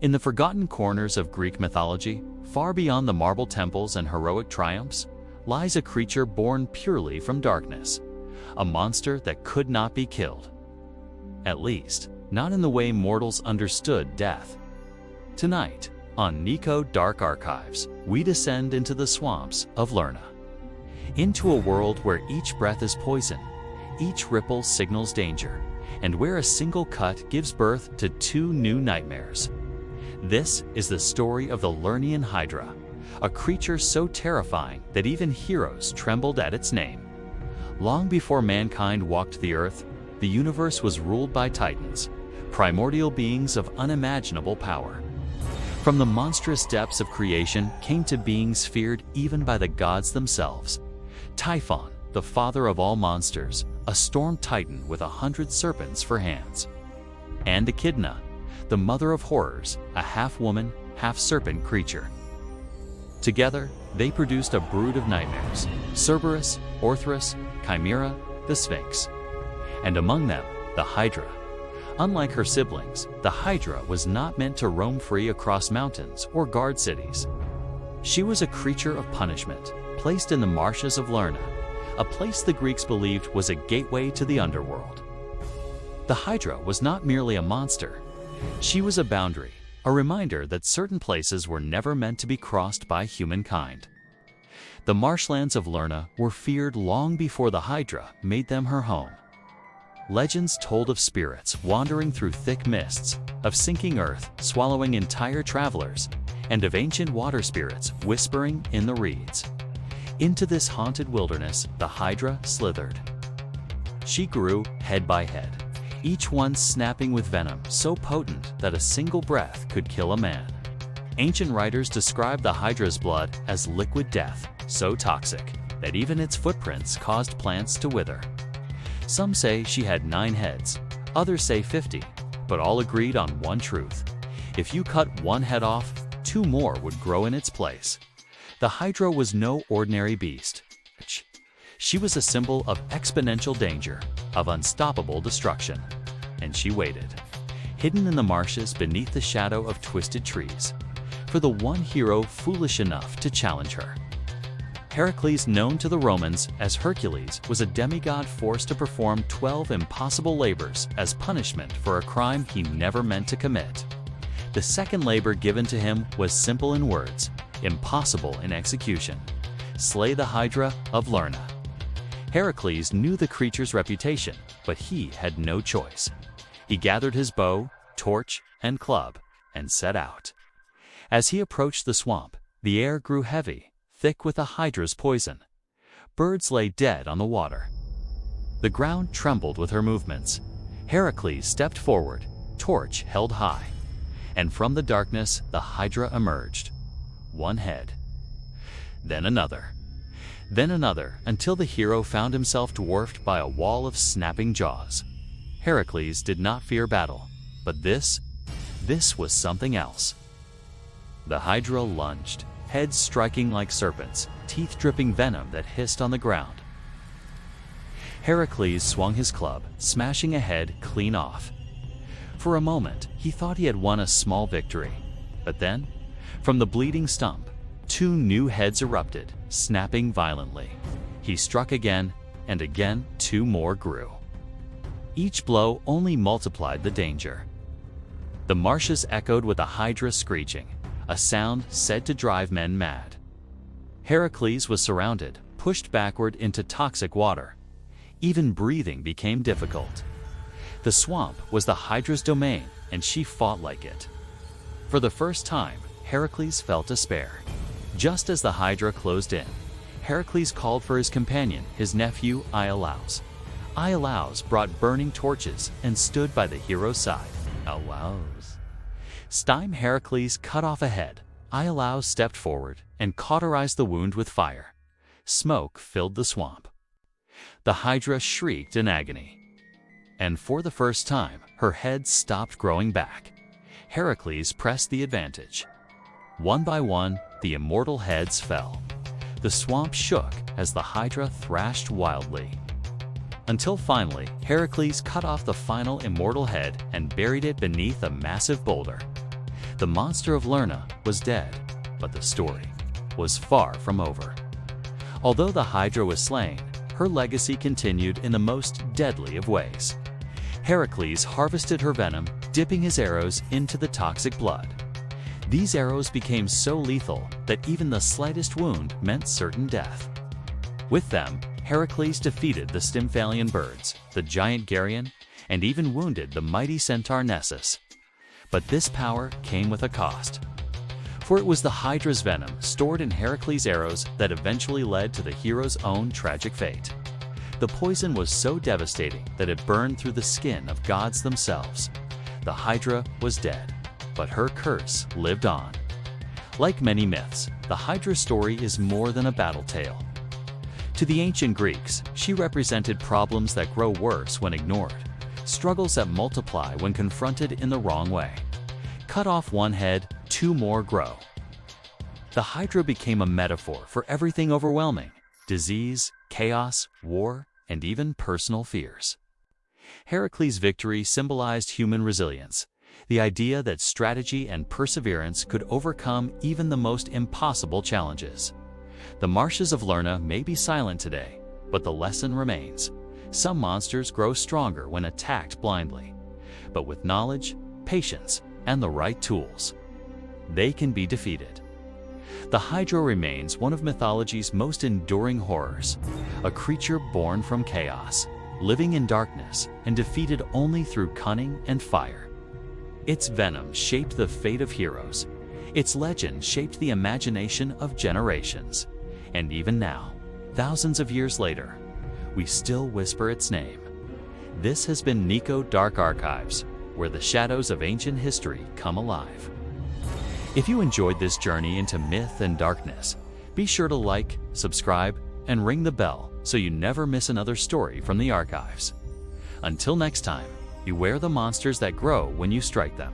In the forgotten corners of Greek mythology, far beyond the marble temples and heroic triumphs, lies a creature born purely from darkness, a monster that could not be killed. At least, not in the way mortals understood death. Tonight, on Nico Dark Archives, we descend into the swamps of Lerna, into a world where each breath is poison, each ripple signals danger, and where a single cut gives birth to two new nightmares. This is the story of the Lernian Hydra, a creature so terrifying that even heroes trembled at its name. Long before mankind walked the earth, the universe was ruled by titans, primordial beings of unimaginable power. From the monstrous depths of creation came to beings feared even by the gods themselves. Typhon, the father of all monsters, a storm titan with 100 serpents for hands. And Echidna, the mother of horrors, a half-woman, half-serpent creature. Together, they produced a brood of nightmares: Cerberus, Orthrus, Chimera, the Sphinx. And among them, the Hydra. Unlike her siblings, the Hydra was not meant to roam free across mountains or guard cities. She was a creature of punishment, placed in the marshes of Lerna, a place the Greeks believed was a gateway to the underworld. The Hydra was not merely a monster. She was a boundary, a reminder that certain places were never meant to be crossed by humankind. The marshlands of Lerna were feared long before the Hydra made them her home. Legends told of spirits wandering through thick mists, of sinking earth swallowing entire travelers, and of ancient water spirits whispering in the reeds. Into this haunted wilderness, the Hydra slithered. She grew head by head, each one snapping with venom so potent that a single breath could kill a man. Ancient writers describe the Hydra's blood as liquid death, so toxic that even its footprints caused plants to wither. Some say she had 9 heads, others say 50, but all agreed on one truth: if you cut one head off, 2 more would grow in its place. The Hydra was no ordinary beast. She was a symbol of exponential danger, of unstoppable destruction. And she waited, hidden in the marshes beneath the shadow of twisted trees, for the one hero foolish enough to challenge her. Heracles, known to the Romans as Hercules, was a demigod forced to perform 12 impossible labors as punishment for a crime he never meant to commit. The second labor given to him was simple in words, impossible in execution: slay the Hydra of Lerna. Heracles knew the creature's reputation, but he had no choice. He gathered his bow, torch, and club, and set out. As he approached the swamp, the air grew heavy, thick with the Hydra's poison. Birds lay dead on the water. The ground trembled with her movements. Heracles stepped forward, torch held high, and from the darkness the Hydra emerged. One head, then another, until the hero found himself dwarfed by a wall of snapping jaws. Heracles did not fear battle, but this was something else. The Hydra lunged, heads striking like serpents, teeth dripping venom that hissed on the ground. Heracles swung his club, smashing a head clean off. For a moment, he thought he had won a small victory, but then, from the bleeding stump, 2 new heads erupted, snapping violently. He struck again, and again 2 more grew. Each blow only multiplied the danger. The marshes echoed with a Hydra screeching, a sound said to drive men mad. Heracles was surrounded, pushed backward into toxic water. Even breathing became difficult. The swamp was the Hydra's domain, and she fought like it. For the first time, Heracles felt despair. Just as the Hydra closed in, Heracles called for his companion, his nephew Iolaus. Iolaus brought burning torches and stood by the hero's side. Iolaus. Stime Heracles cut off a head. Iolaus stepped forward and cauterized the wound with fire. Smoke filled the swamp. The Hydra shrieked in agony. And for the first time, her head stopped growing back. Heracles pressed the advantage. One by one, the immortal heads fell. The swamp shook as the Hydra thrashed wildly. Until finally, Heracles cut off the final immortal head and buried it beneath a massive boulder. The monster of Lerna was dead, but the story was far from over. Although the Hydra was slain, her legacy continued in the most deadly of ways. Heracles harvested her venom, dipping his arrows into the toxic blood. These arrows became so lethal that even the slightest wound meant certain death. With them, Heracles defeated the Stymphalian birds, the giant Geryon, and even wounded the mighty centaur Nessus. But this power came with a cost. For it was the Hydra's venom stored in Heracles' arrows that eventually led to the hero's own tragic fate. The poison was so devastating that it burned through the skin of gods themselves. The Hydra was dead, but her curse lived on. Like many myths, the Hydra story is more than a battle tale. To the ancient Greeks, she represented problems that grow worse when ignored, struggles that multiply when confronted in the wrong way. Cut off one head, two more grow. The Hydra became a metaphor for everything overwhelming: disease, chaos, war, and even personal fears. Heracles' victory symbolized human resilience, the idea that strategy and perseverance could overcome even the most impossible challenges. The marshes of Lerna may be silent today, but the lesson remains. Some monsters grow stronger when attacked blindly, but with knowledge, patience, and the right tools, they can be defeated. The Hydra remains one of mythology's most enduring horrors, a creature born from chaos, living in darkness, and defeated only through cunning and fire. Its venom shaped the fate of heroes. Its legend shaped the imagination of generations. And even now, thousands of years later, we still whisper its name. This has been Nico Dark Archives, where the shadows of ancient history come alive. If you enjoyed this journey into myth and darkness, be sure to like, subscribe, and ring the bell so you never miss another story from the archives. Until next time, beware the monsters that grow when you strike them.